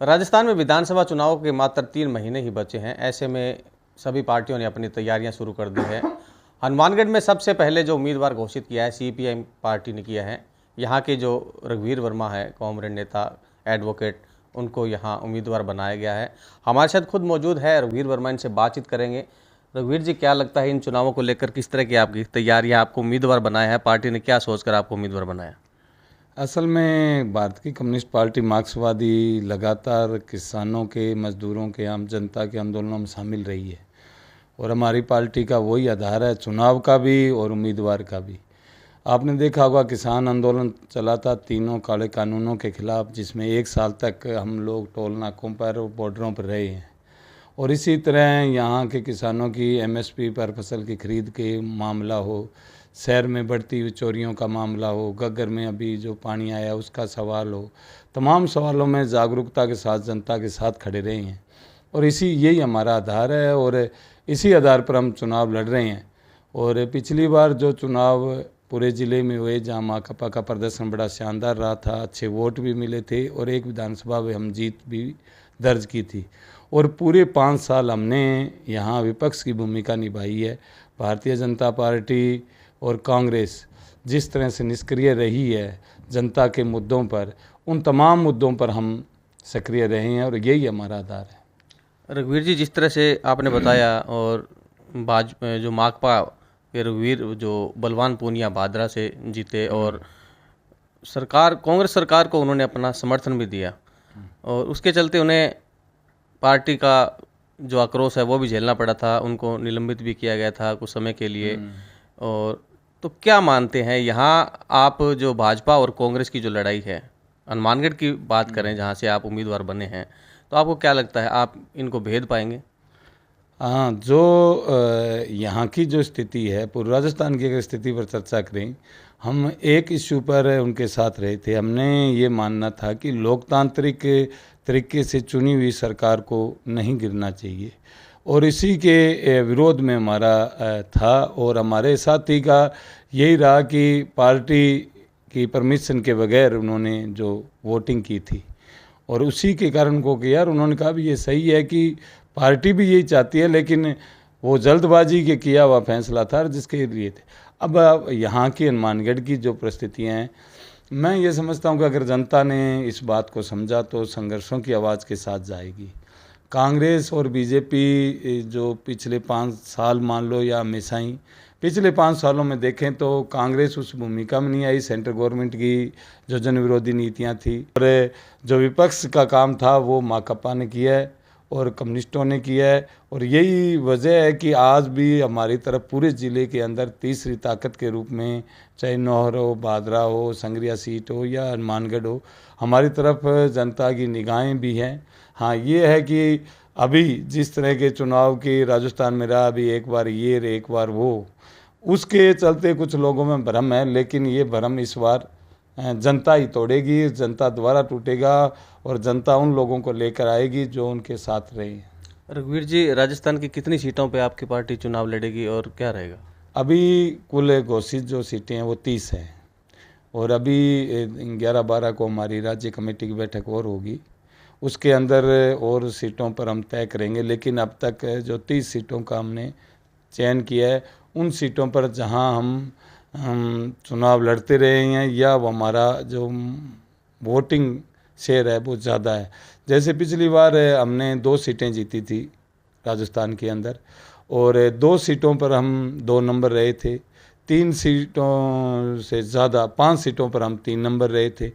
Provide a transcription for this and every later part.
राजस्थान में विधानसभा चुनाव के मात्र 3 महीने ही बचे हैं। ऐसे में सभी पार्टियों ने अपनी तैयारियां शुरू कर दी है। हनुमानगढ़ में सबसे पहले जो उम्मीदवार घोषित किया है सीपीआई पार्टी ने किया है। यहाँ के जो रघुवीर वर्मा है, कॉमरेड नेता, एडवोकेट, उनको यहाँ उम्मीदवार बनाया गया है। हमारे साथ खुद मौजूद है रघुवीर वर्मा, इनसे बातचीत करेंगे। रघुवीर जी, क्या लगता है इन चुनावों को लेकर किस तरह की आपकी तैयारियां, आपको उम्मीदवार बनाया है, पार्टी ने क्या सोचकर आपको उम्मीदवार बनाया? असल में भारतीय कम्युनिस्ट पार्टी मार्क्सवादी लगातार किसानों के, मजदूरों के, आम जनता के आंदोलनों में शामिल रही है और हमारी पार्टी का वही आधार है, चुनाव का भी और उम्मीदवार का भी। आपने देखा होगा किसान आंदोलन चला था तीनों काले कानूनों के खिलाफ, जिसमें 1 साल तक हम लोग टोल नाकों पर और बॉर्डरों पर रहे हैं। और इसी तरह यहाँ के किसानों की एमएसपी पर फसल की खरीद के मामला हो, शहर में बढ़ती हुई चोरियों का मामला हो, घग्गर में अभी जो पानी आया उसका सवाल हो, तमाम सवालों में जागरूकता के साथ जनता के साथ खड़े रहे हैं और यही हमारा आधार है और इसी आधार पर हम चुनाव लड़ रहे हैं। और पिछली बार जो चुनाव पूरे ज़िले में हुए, जहाँ माकपा का प्रदर्शन बड़ा शानदार रहा था, अच्छे वोट भी मिले थे और एक विधानसभा में हम जीत भी दर्ज की थी। और पूरे 5 साल हमने यहाँ विपक्ष की भूमिका निभाई है। भारतीय जनता पार्टी और कांग्रेस जिस तरह से निष्क्रिय रही है जनता के मुद्दों पर, उन तमाम मुद्दों पर हम सक्रिय रहे हैं और यही हमारा आधार है। रघुवीर जी, जिस तरह से आपने बताया, और जो माकपा के रघुवीर जो बलवान पूनिया भादरा से जीते और कांग्रेस सरकार को उन्होंने अपना समर्थन भी दिया और उसके चलते उन्हें पार्टी का जो आक्रोश है वो भी झेलना पड़ा था, उनको निलंबित भी किया गया था कुछ समय के लिए। और तो क्या मानते हैं, यहाँ आप जो भाजपा और कांग्रेस की जो लड़ाई है, हनुमानगढ़ की बात करें जहाँ से आप उम्मीदवार बने हैं, तो आपको क्या लगता है आप इनको भेद पाएंगे? हाँ, जो यहाँ की जो स्थिति है, पूर्व राजस्थान की अगर स्थिति पर चर्चा करें, हम एक इश्यू पर उनके साथ रहे थे। हमने ये मानना था कि लोकतांत्रिक तरीके से चुनी हुई सरकार को नहीं गिरना चाहिए और इसी के विरोध में हमारा था और हमारे साथी का यही रहा कि पार्टी की परमिशन के बगैर उन्होंने जो वोटिंग की थी और उसी के कारण को किया। और उन्होंने कहा भी ये सही है कि पार्टी भी यही चाहती है, लेकिन वो जल्दबाजी के किया हुआ फैसला था जिसके लिए थे। अब यहाँ की हनुमानगढ़ की जो परिस्थितियाँ हैं, मैं ये समझता हूँ कि अगर जनता ने इस बात को समझा तो संघर्षों की आवाज़ के साथ जाएगी। कांग्रेस और बीजेपी जो पिछले 5 साल मान लो या हमेशा ही पिछले 5 सालों में देखें तो कांग्रेस उस भूमिका में नहीं आई। सेंट्रल गवर्नमेंट की जो जन विरोधी नीतियाँ थी और जो विपक्ष का काम था वो माकपा ने किया है और कम्युनिस्टों ने किया है। और यही वजह है कि आज भी हमारी तरफ पूरे ज़िले के अंदर तीसरी ताकत के रूप में, चाहे नौहर हो, भादरा हो, संगरिया सीट हो या हनुमानगढ़ हो, हमारी तरफ जनता की निगाहें भी हैं। हाँ, ये है कि अभी जिस तरह के चुनाव की राजस्थान में रहा, अभी एक बार ये एक बार वो, उसके चलते कुछ लोगों में भ्रम है, लेकिन ये भ्रम इस बार जनता ही तोड़ेगी, जनता द्वारा टूटेगा और जनता उन लोगों को लेकर आएगी जो उनके साथ रहे हैं। रघुवीर जी, राजस्थान की कितनी सीटों पे आपकी पार्टी चुनाव लड़ेगी और क्या रहेगा? अभी कुल घोषित जो सीटें हैं वो 30 हैं और अभी 11-12 को हमारी राज्य कमेटी की बैठक और होगी, उसके अंदर और सीटों पर हम तय करेंगे। लेकिन अब तक जो 30 सीटों का हमने चयन किया है, उन सीटों पर जहां हम चुनाव लड़ते रहे हैं या वो हमारा जो वोटिंग शेयर है वो ज़्यादा है। जैसे पिछली बार हमने 2 सीटें जीती थी राजस्थान के अंदर और 2 सीटों पर हम 2 नंबर रहे थे। 3 सीटों से ज़्यादा 5 सीटों पर हम 3 नंबर रहे थे।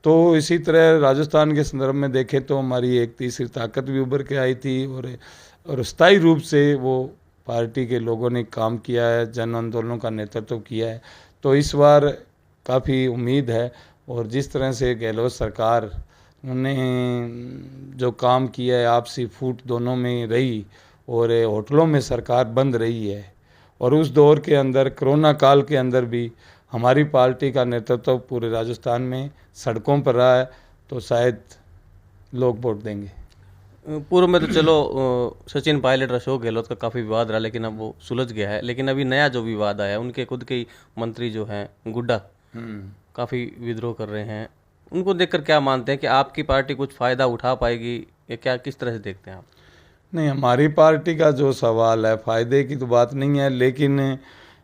तो इसी तरह राजस्थान के संदर्भ में देखें तो हमारी एक तीसरी ताकत भी उभर के आई थी और स्थायी रूप से वो पार्टी के लोगों ने काम किया है, जन आंदोलनों का नेतृत्व किया है। तो इस बार काफ़ी उम्मीद है और जिस तरह से गहलोत सरकार ने जो काम किया है, आपसी फूट दोनों में रही और होटलों में सरकार बंद रही है और उस दौर के अंदर कोरोना काल के अंदर भी हमारी पार्टी का नेतृत्व पूरे राजस्थान में सड़कों पर रहा है, तो शायद लोग वोट देंगे। पूर्व में तो चलो सचिन पायलट और अशोक गहलोत का काफ़ी विवाद रहा, लेकिन अब वो सुलझ गया है। लेकिन अभी नया जो विवाद आया, उनके खुद के ही मंत्री जो हैं गुड्डा काफ़ी विद्रोह कर रहे हैं, उनको देखकर क्या मानते हैं कि आपकी पार्टी कुछ फ़ायदा उठा पाएगी, या क्या, किस तरह से देखते हैं आप? नहीं, हमारी पार्टी का जो सवाल है, फायदे की तो बात नहीं है, लेकिन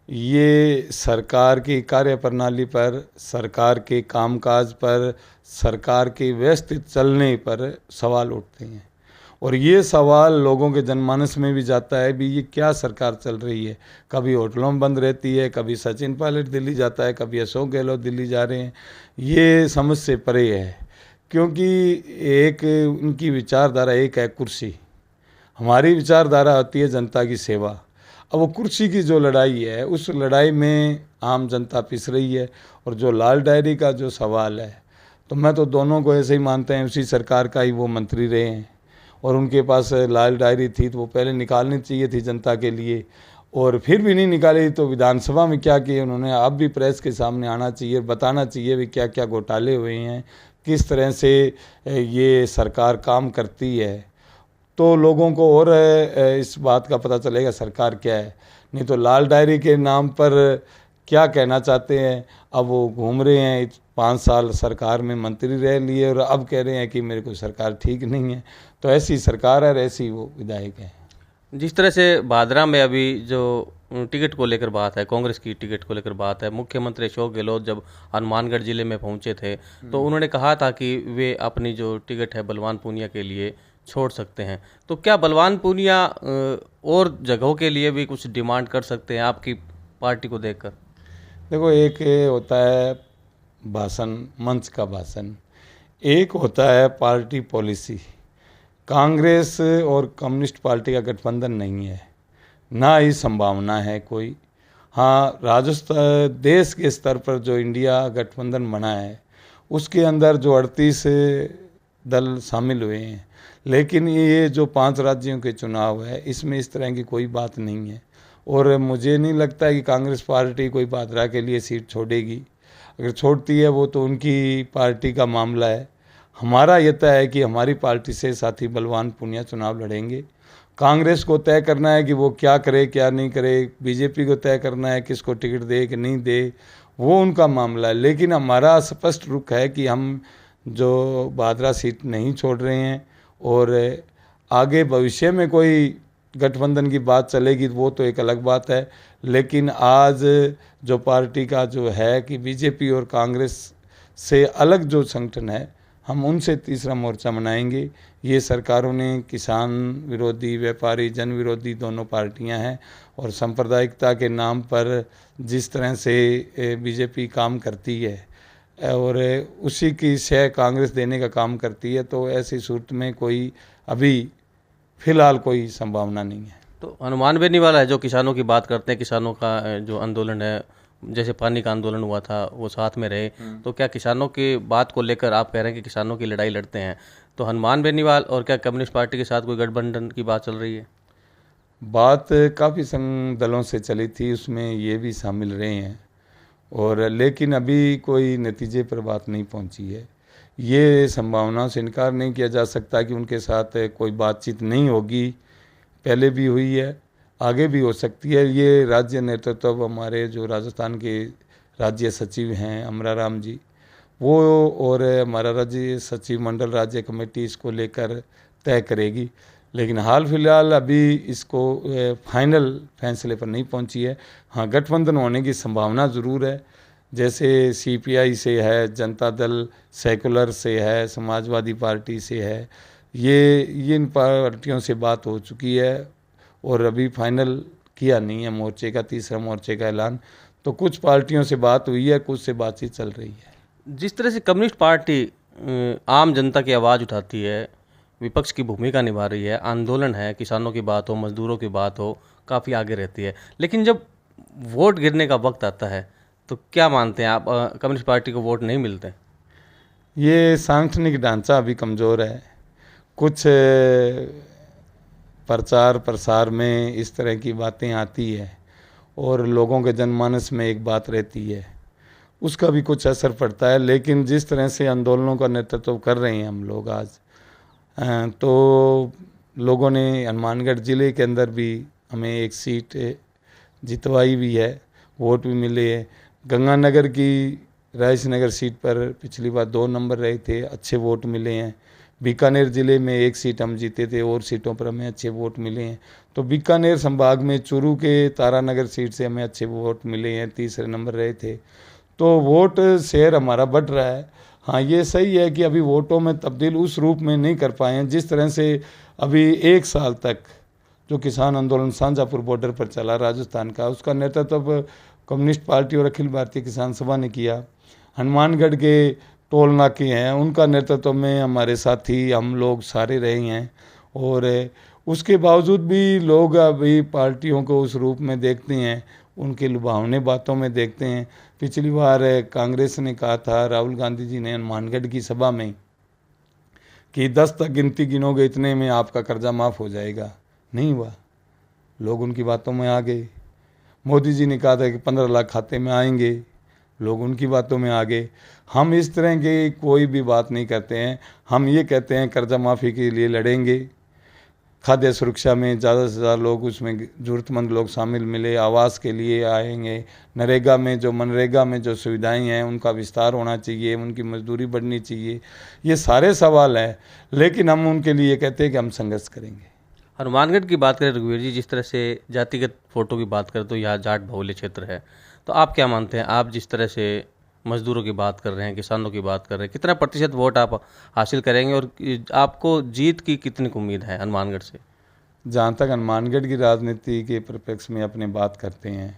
ये सरकार की कार्यप्रणाली पर, सरकार के कामकाज पर, सरकार के व्यवस्थित चलने पर सवाल उठते हैं। और ये सवाल लोगों के जनमानस में भी जाता है, भी ये क्या सरकार चल रही है। कभी होटलों में बंद रहती है, कभी सचिन पायलट दिल्ली जाता है, कभी अशोक गहलोत दिल्ली जा रहे हैं। ये समझ से परे है, क्योंकि एक उनकी विचारधारा एक है कुर्सी, हमारी विचारधारा होती है जनता की सेवा। अब वो कुर्सी की जो लड़ाई है, उस लड़ाई में आम जनता पिस रही है। और जो लाल डायरी का जो सवाल है, तो मैं तो दोनों को ऐसे ही मानते हैं, उसी सरकार का ही वो मंत्री रहे हैं और उनके पास लाल डायरी थी तो वो पहले निकालनी चाहिए थी जनता के लिए, और फिर भी नहीं निकाली तो विधानसभा में क्या किए उन्होंने। अब भी प्रेस के सामने आना चाहिए, बताना चाहिए भी क्या क्या घोटाले हुए हैं, किस तरह से ये सरकार काम करती है, तो लोगों को और इस बात का पता चलेगा सरकार क्या है। नहीं तो लाल डायरी के नाम पर क्या कहना चाहते हैं। अब वो घूम रहे हैं, 5 साल सरकार में मंत्री रह लिए और अब कह रहे हैं कि मेरे को सरकार ठीक नहीं है। तो ऐसी सरकार है और ऐसी वो विधायक है। जिस तरह से भादरा में अभी जो टिकट को लेकर बात है, कांग्रेस की टिकट को लेकर बात है, मुख्यमंत्री अशोक गहलोत जब हनुमानगढ़ जिले में पहुंचे थे तो उन्होंने कहा था कि वे अपनी जो टिकट है बलवान पूनिया के लिए छोड़ सकते हैं। तो क्या बलवान पूनिया और जगहों के लिए भी कुछ डिमांड कर सकते हैं आपकी पार्टी को देखकर? देखो, एक होता है भाषण, मंच का भाषण, एक होता है पार्टी पॉलिसी। कांग्रेस और कम्युनिस्ट पार्टी का गठबंधन नहीं है, ना ही संभावना है कोई। हाँ, राजस्थान देश के स्तर पर जो इंडिया गठबंधन बना है, उसके अंदर जो 38 दल शामिल हुए हैं, लेकिन ये जो 5 राज्यों के चुनाव है, इसमें इस तरह की कोई बात नहीं है। और मुझे नहीं लगता कि कांग्रेस पार्टी कोई भादरा के लिए सीट छोड़ेगी। अगर छोड़ती है वो तो उनकी पार्टी का मामला है। हमारा ये तय है कि हमारी पार्टी से साथी बलवान पूनिया चुनाव लड़ेंगे। कांग्रेस को तय करना है कि वो क्या करे क्या नहीं करे, बीजेपी को तय करना है किसको टिकट दे कि नहीं दे, वो उनका मामला है। लेकिन हमारा स्पष्ट रुख है कि हम जो भादरा सीट नहीं छोड़ रहे हैं, और आगे भविष्य में कोई गठबंधन की बात चलेगी वो तो एक अलग बात है। लेकिन आज जो पार्टी का जो है कि बीजेपी और कांग्रेस से अलग जो संगठन है, हम उनसे तीसरा मोर्चा बनाएंगे। ये सरकारों ने किसान विरोधी, व्यापारी, जन विरोधी दोनों पार्टियां हैं, और सांप्रदायिकता के नाम पर जिस तरह से बीजेपी काम करती है और उसी की शय कांग्रेस देने का काम करती है, तो ऐसी सूरत में कोई अभी फिलहाल कोई संभावना नहीं है। तो हनुमान बेनीवाला है जो किसानों की बात करते हैं, किसानों का जो आंदोलन है, जैसे पानी का आंदोलन हुआ था वो साथ में रहे, तो क्या किसानों की बात को लेकर आप कह रहे हैं कि किसानों की लड़ाई लड़ते हैं, तो हनुमान बेनीवाल और क्या कम्युनिस्ट पार्टी के साथ कोई गठबंधन की बात चल रही है? बात काफ़ी संघ दलों से चली थी, उसमें ये भी शामिल रहे हैं, और लेकिन अभी कोई नतीजे पर बात नहीं पहुंची है। ये संभावनाओं से इनकार नहीं किया जा सकता कि उनके साथ कोई बातचीत नहीं होगी, पहले भी हुई है, आगे भी हो सकती है। ये राज्य नेतृत्व हमारे जो राजस्थान के राज्य सचिव हैं अमरा राम जी, वो और हमारा राज्य सचिव मंडल राज्य कमेटी इसको लेकर तय करेगी। लेकिन हाल फिलहाल अभी इसको फाइनल फैसले पर नहीं पहुंची है। हाँ, गठबंधन होने की संभावना ज़रूर है, जैसे सीपीआई से है, जनता दल सेकुलर से है, समाजवादी पार्टी से है। ये इन पार्टियों से बात हो चुकी है और अभी फाइनल किया नहीं है मोर्चे का, तीसरा मोर्चे का ऐलान। तो कुछ पार्टियों से बात हुई है, कुछ से बातचीत चल रही है। जिस तरह से कम्युनिस्ट पार्टी आम जनता की आवाज़ उठाती है, विपक्ष की भूमिका निभा रही है, आंदोलन है, किसानों की बात हो, मजदूरों की बात हो, काफ़ी आगे रहती है, लेकिन जब वोट गिरने का वक्त आता है तो क्या मानते हैं आप, कम्युनिस्ट पार्टी को वोट नहीं मिलते? ये सांगठनिक ढांचा अभी कमज़ोर है। कुछ प्रचार प्रसार में इस तरह की बातें आती है और लोगों के जनमानस में एक बात रहती है, उसका भी कुछ असर पड़ता है। लेकिन जिस तरह से आंदोलनों का नेतृत्व कर रहे हैं हम लोग आज, तो लोगों ने हनुमानगढ़ ज़िले के अंदर भी हमें एक सीट जितवाई भी है, वोट भी मिले है। गंगानगर की राइस नगर सीट पर पिछली बार 2 नंबर रहे थे, अच्छे वोट मिले हैं। बीकानेर ज़िले में 1 सीट हम जीते थे और सीटों पर हमें अच्छे वोट मिले हैं। तो बीकानेर संभाग में चूरू के तारानगर सीट से हमें अच्छे वोट मिले हैं, तीसरे नंबर रहे थे। तो वोट शेयर हमारा बढ़ रहा है। हाँ, ये सही है कि अभी वोटों में तब्दील उस रूप में नहीं कर पाए हैं जिस तरह से अभी 1 साल तक जो किसान आंदोलन शाहजहाँपुर बॉर्डर पर चला राजस्थान का, उसका नेतृत्व कम्युनिस्ट पार्टी और अखिल भारतीय किसान सभा ने किया। हनुमानगढ़ के टोल नाके हैं, उनका नेतृत्व में हमारे साथी हम लोग सारे रहे हैं। और उसके बावजूद भी लोग अभी पार्टियों को उस रूप में देखते हैं, उनके लुभावने बातों में देखते हैं। पिछली बार कांग्रेस ने कहा था, राहुल गांधी जी ने हनुमानगढ़ की सभा में कि 10 तक गिनती गिनोगे इतने में आपका कर्जा माफ़ हो जाएगा। नहीं हुआ, लोग उनकी बातों में आ गए। मोदी जी ने कहा था कि 15 लाख खाते में आएंगे, लोग उनकी बातों में आ गए। हम इस तरह की कोई भी बात नहीं करते हैं, हम ये कहते हैं कर्जा माफ़ी के लिए लड़ेंगे। खाद्य सुरक्षा में ज़्यादा से ज़्यादा लोग उसमें ज़रूरतमंद लोग शामिल मिले, आवास के लिए आएंगे। मनरेगा में जो सुविधाएं हैं उनका विस्तार होना चाहिए, उनकी मजदूरी बढ़नी चाहिए। ये सारे सवाल हैं, लेकिन हम उनके लिए कहते हैं कि हम संघर्ष करेंगे। हनुमानगढ़ की बात करें रघुवीर जी, जिस तरह से जातिगत फोटो की बात करें तो यहाँ जाट बहुल्य क्षेत्र है, तो आप क्या मानते हैं, आप जिस तरह से मजदूरों की बात कर रहे हैं, किसानों की बात कर रहे हैं, कितना प्रतिशत वोट आप हासिल करेंगे और आपको जीत की कितनी उम्मीद है हनुमानगढ़ से? जहाँ तक हनुमानगढ़ की राजनीति के परिप्रेक्ष्य में अपने बात करते हैं,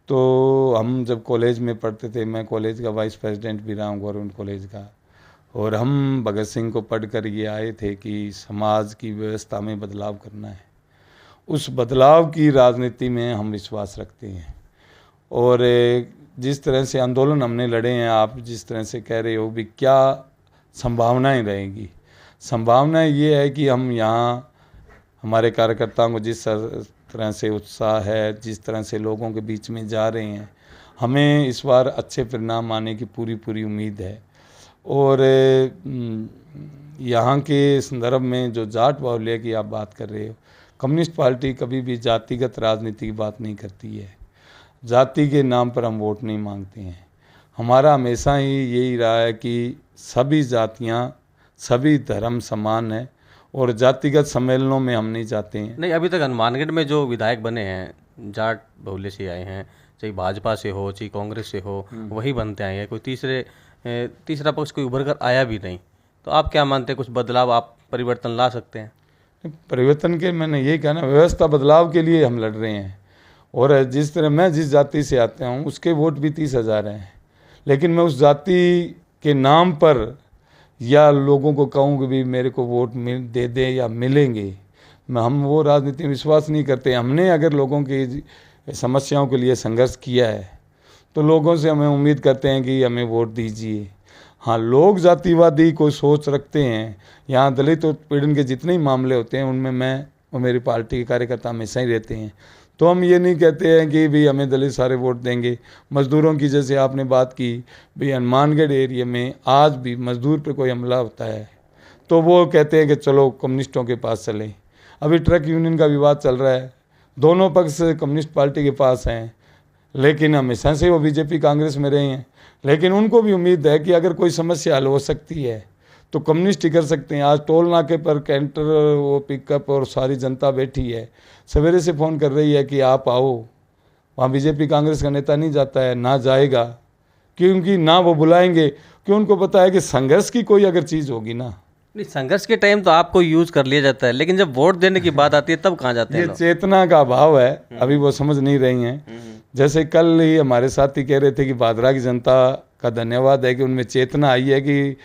तो हम जब कॉलेज में पढ़ते थे, मैं कॉलेज का वाइस प्रेसिडेंट भी रहा हूँ गवर्नमेंट कॉलेज का, और हम भगत सिंह को पढ़ कर ये आए थे कि समाज की व्यवस्था में बदलाव करना है। उस बदलाव की राजनीति में हम विश्वास रखते हैं। और जिस तरह से आंदोलन हमने लड़े हैं, आप जिस तरह से कह रहे हो भी क्या संभावनाएं रहेंगी, संभावना ये है कि हम यहाँ हमारे कार्यकर्ताओं को जिस तरह से उत्साह है, जिस तरह से लोगों के बीच में जा रहे हैं, हमें इस बार अच्छे परिणाम आने की पूरी उम्मीद है। और यहाँ के संदर्भ में जो जाट बाहुल्य की आप बात कर रहे हो, कम्युनिस्ट पार्टी कभी भी जातिगत राजनीति की बात नहीं करती है। जाति के नाम पर हम वोट नहीं मांगते हैं। हमारा हमेशा ही यही रहा है कि सभी जातियाँ, सभी धर्म समान हैं और जातिगत सम्मेलनों में हम नहीं जाते हैं। नहीं, अभी तक हनुमानगढ़ में जो विधायक बने हैं जाट बहुल्य से आए हैं, चाहे भाजपा से हो चाहे कांग्रेस से हो, वही बनते आए हैं। कोई तीसरा पक्ष कोई उभर कर आया भी नहीं। तो आप क्या मानते हैं, कुछ बदलाव आप परिवर्तन ला सकते हैं? परिवर्तन के मैंने यही कहा ना, व्यवस्था बदलाव के लिए हम लड़ रहे हैं। और जिस तरह मैं जिस जाति से आता हूँ उसके वोट भी 30,000 हैं, लेकिन मैं उस जाति के नाम पर या लोगों को कहूँ कि भी मेरे को वोट दे दे या मिलेंगे, हम वो राजनीति में विश्वास नहीं करते। हमने अगर लोगों की समस्याओं के लिए संघर्ष किया है तो लोगों से हमें उम्मीद करते हैं कि हमें वोट दीजिए। हाँ, लोग जातिवादी कोई सोच रखते हैं, यहाँ दलित उत्पीड़न के जितने ही मामले होते हैं उनमें मैं और मेरी पार्टी के कार्यकर्ता हमेशा ही रहते हैं। तो हम ये नहीं कहते हैं कि भी हमें दलित सारे वोट देंगे। मज़दूरों की जैसे आपने बात की, भाई हनुमानगढ़ एरिया में आज भी मज़दूर पे कोई हमला होता है तो वो कहते हैं कि चलो कम्युनिस्टों के पास चलें। अभी ट्रक यूनियन का विवाद चल रहा है, दोनों पक्ष कम्युनिस्ट पार्टी के पास हैं, लेकिन हमेशा से वो बीजेपी कांग्रेस में रहे हैं। लेकिन उनको भी उम्मीद है कि अगर कोई समस्या हल हो सकती है तो कम्युनिस्ट ही कर सकते हैं। आज टोल नाके पर कैंटर, वो पिकअप और सारी जनता बैठी है, सवेरे से फ़ोन कर रही है कि आप आओ। वहाँ बीजेपी कांग्रेस का नेता नहीं जाता है, ना जाएगा, क्योंकि ना वो बुलाएंगे, क्यों उनको पता है कि संघर्ष की कोई अगर चीज़ होगी ना। नहीं, संघर्ष के टाइम तो आपको यूज़ कर लिया जाता है, लेकिन जब वोट देने की बात आती है तब कहाँ जाते हैं ये लोग? चेतना का अभाव है, अभी वो समझ नहीं रही हैं। जैसे कल ही हमारे साथी कह रहे थे कि भादरा की जनता का धन्यवाद है कि उनमें चेतना आई है कि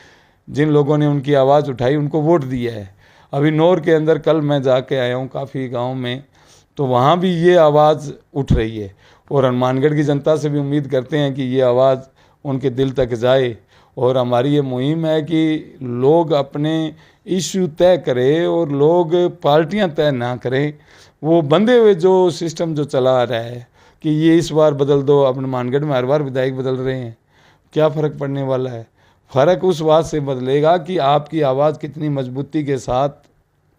जिन लोगों ने उनकी आवाज़ उठाई उनको वोट दिया है। अभी नौर के अंदर कल मैं जाके आया हूँ काफ़ी गांव में, तो वहाँ भी ये आवाज़ उठ रही है। और हनुमानगढ़ की जनता से भी उम्मीद करते हैं कि ये आवाज़ उनके दिल तक जाए। और हमारी ये मुहिम है कि लोग अपने इश्यू तय करें और लोग पार्टियां तय ना करें। वो बंधे हुए जो सिस्टम जो चला आ रहा है कि ये इस बार बदल दो, अब हनुमानगढ़ में हर बार विधायक बदल रहे हैं, क्या फ़र्क पड़ने वाला है? फ़र्क उस बात से बदलेगा कि आपकी आवाज़ कितनी मजबूती के साथ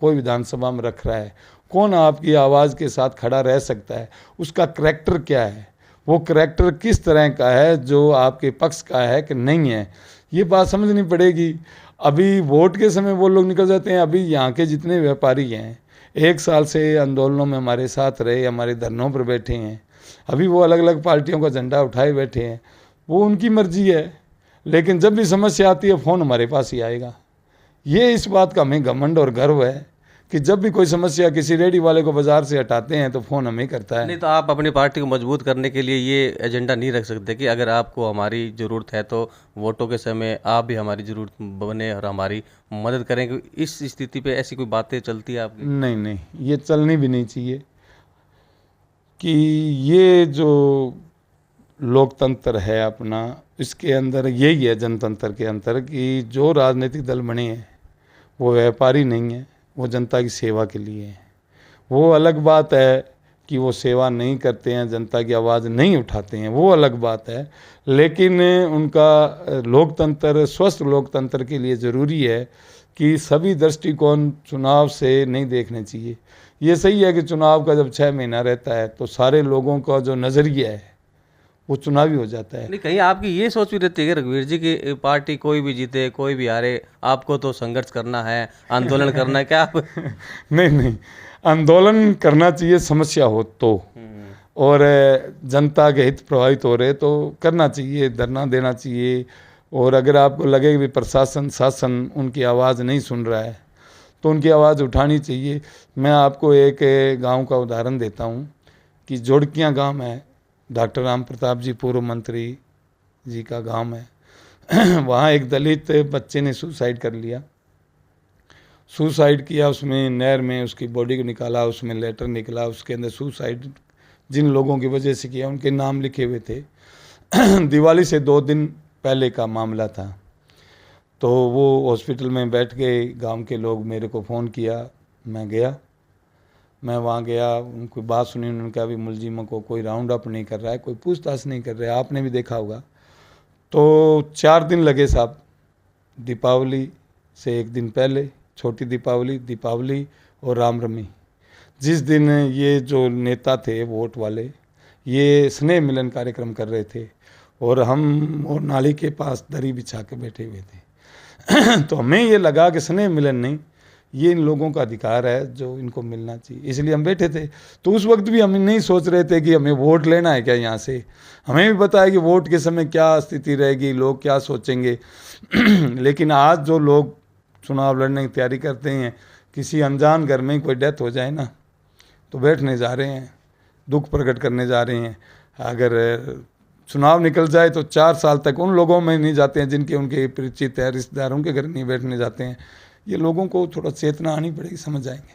कोई विधानसभा में रख रहा है, कौन आपकी आवाज़ के साथ खड़ा रह सकता है, उसका करैक्टर क्या है, वो करैक्टर किस तरह का है, जो आपके पक्ष का है कि नहीं है, ये बात समझनी पड़ेगी। अभी वोट के समय वो लोग निकल जाते हैं। अभी यहाँ के जितने व्यापारी हैं, 1 साल से आंदोलनों में हमारे साथ रहे, हमारे धरनों पर बैठे हैं, अभी वो अलग अलग पार्टियों का झंडा उठाए बैठे हैं, वो उनकी मर्जी है, लेकिन जब भी समस्या आती है फ़ोन हमारे पास ही आएगा। ये इस बात का हमें घमंड और गर्व है कि जब भी कोई समस्या किसी रेडी वाले को बाजार से हटाते हैं तो फ़ोन हमें करता है। नहीं तो आप अपनी पार्टी को मजबूत करने के लिए ये एजेंडा नहीं रख सकते कि अगर आपको हमारी ज़रूरत है तो वोटों के समय आप भी हमारी ज़रूरत बने और हमारी मदद करें? इस स्थिति पे ऐसी कोई बातें चलती है आपकी? नहीं नहीं, ये चलनी भी नहीं चाहिए कि ये जो लोकतंत्र है अपना, इसके अंदर यही है जनतंत्र के अंदर कि जो राजनीतिक दल बने हैं वो व्यापारी नहीं है, वो जनता की सेवा के लिए है। वो अलग बात है कि वो सेवा नहीं करते हैं, जनता की आवाज़ नहीं उठाते हैं, वो अलग बात है, लेकिन उनका लोकतंत्र, स्वस्थ लोकतंत्र के लिए ज़रूरी है कि सभी दृष्टिकोण चुनाव से नहीं देखने चाहिए। ये सही है कि चुनाव का जब 6 महीना रहता है तो सारे लोगों का जो नज़रिया है वो चुनावी हो जाता है। नहीं, कहीं आपकी ये सोच भी रहती है कि रघुवीर जी की पार्टी कोई भी जीते कोई भी हारे, आपको तो संघर्ष करना है, आंदोलन करना है, क्या आप? नहीं नहीं, आंदोलन करना चाहिए समस्या हो तो, और जनता के हित प्रभावित हो रहे तो करना चाहिए, धरना देना चाहिए। और अगर आपको लगे कि प्रशासन शासन उनकी आवाज़ नहीं सुन रहा है तो उनकी आवाज़ उठानी चाहिए। मैं आपको एक गांव का उदाहरण देता हूं कि जोड़कियां गांव है, डॉक्टर राम प्रताप जी पूर्व मंत्री जी का गांव है। वहाँ एक दलित बच्चे ने सुसाइड कर लिया, सुसाइड किया, उसमें नहर में उसकी बॉडी को निकाला, उसमें लेटर निकला, उसके अंदर सुसाइड जिन लोगों की वजह से किया उनके नाम लिखे हुए थे। दिवाली से 2 दिन पहले का मामला था। तो वो हॉस्पिटल में बैठ गए, गांव के लोग मेरे को फ़ोन किया, मैं गया, मैं वहाँ गया, उनकी बात सुनी, उन्होंने कहा अभी मुलजिमों को कोई राउंड अप नहीं कर रहा है, कोई पूछताछ नहीं कर रहा है, आपने भी देखा होगा। तो 4 दिन लगे साहब, दीपावली से 1 दिन पहले छोटी दीपावली, दीपावली और रामनवमी, जिस दिन ये जो नेता थे वोट वाले ये स्नेह मिलन कार्यक्रम कर रहे थे और हम और नाली के पास दरी बिछा के बैठे हुए थे। तो हमें ये लगा कि स्नेह मिलन नहीं, ये इन लोगों का अधिकार है जो इनको मिलना चाहिए, इसलिए हम बैठे थे। तो उस वक्त भी हम नहीं सोच रहे थे कि हमें वोट लेना है क्या यहाँ से, हमें भी पता है कि वोट के समय क्या स्थिति रहेगी, लोग क्या सोचेंगे। लेकिन आज जो लोग चुनाव लड़ने की तैयारी करते हैं, किसी अनजान घर में कोई डेथ हो जाए ना तो बैठने जा रहे हैं, दुख प्रकट करने जा रहे हैं। अगर चुनाव निकल जाए तो 4 साल तक उन लोगों में नहीं जाते हैं जिनके उनके परिचित है, रिश्तेदारों के घर नहीं बैठने जाते हैं। ये लोगों को थोड़ा चेतना आनी पड़ेगी, समझ जाएंगे।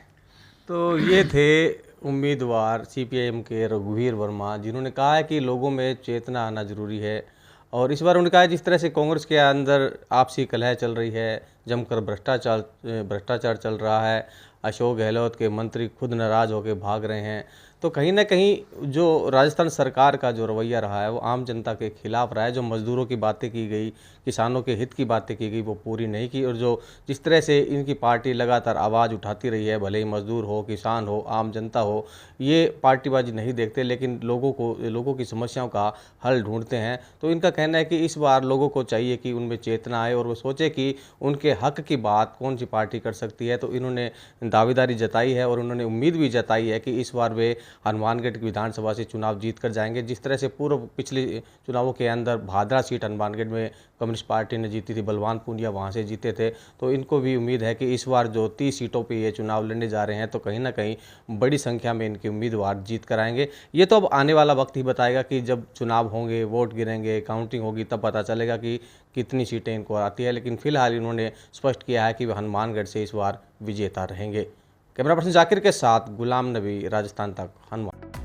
तो ये थे उम्मीदवार सीपीआईएम के रघुवीर वर्मा, जिन्होंने कहा है कि लोगों में चेतना आना जरूरी है। और इस बार उन्होंने कहा है जिस तरह से कांग्रेस के अंदर आपसी कलह चल रही है, जमकर भ्रष्टाचार चल रहा है, अशोक गहलोत के मंत्री खुद नाराज होकर भाग रहे हैं, तो कहीं ना कहीं जो राजस्थान सरकार का जो रवैया रहा है वो आम जनता के खिलाफ रहा है। जो मजदूरों की बातें की गई, किसानों के हित की बातें की गई, वो पूरी नहीं की। और जो जिस तरह से इनकी पार्टी लगातार आवाज़ उठाती रही है, भले ही मजदूर हो, किसान हो, आम जनता हो, ये पार्टीबाजी नहीं देखते लेकिन लोगों की समस्याओं का हल ढूंढते हैं। तो इनका कहना है कि इस बार लोगों को चाहिए कि उनमें चेतना आए और वो सोचे कि उनके हक की बात कौन सी पार्टी कर सकती है। तो इन्होंने दावेदारी जताई है और उन्होंने उम्मीद भी जताई है कि इस बार वे हनुमानगढ़ की विधानसभा से चुनाव जीत कर जाएंगे। जिस तरह से पिछले चुनावों के अंदर भादरा सीट हनुमानगढ़ में कम्युनिस्ट पार्टी ने जीती थी, बलवान पूनिया वहां से जीते थे, तो इनको भी उम्मीद है कि इस बार जो 30 सीटों पे ये चुनाव लड़ने जा रहे हैं तो कहीं ना कहीं बड़ी संख्या में इनके उम्मीदवार जीत कर आएंगे। ये तो अब आने वाला वक्त ही बताएगा कि जब चुनाव होंगे, वोट गिरेंगे, काउंटिंग होगी, तब पता चलेगा कि कितनी सीटें इनको आती है। लेकिन फिलहाल इन्होंने स्पष्ट किया है कि वे हनुमानगढ़ से इस बार विजेता रहेंगे। कैमरा पर्सन जाकिर के साथ गुलाम नबी, राजस्थान तक, हनुमान।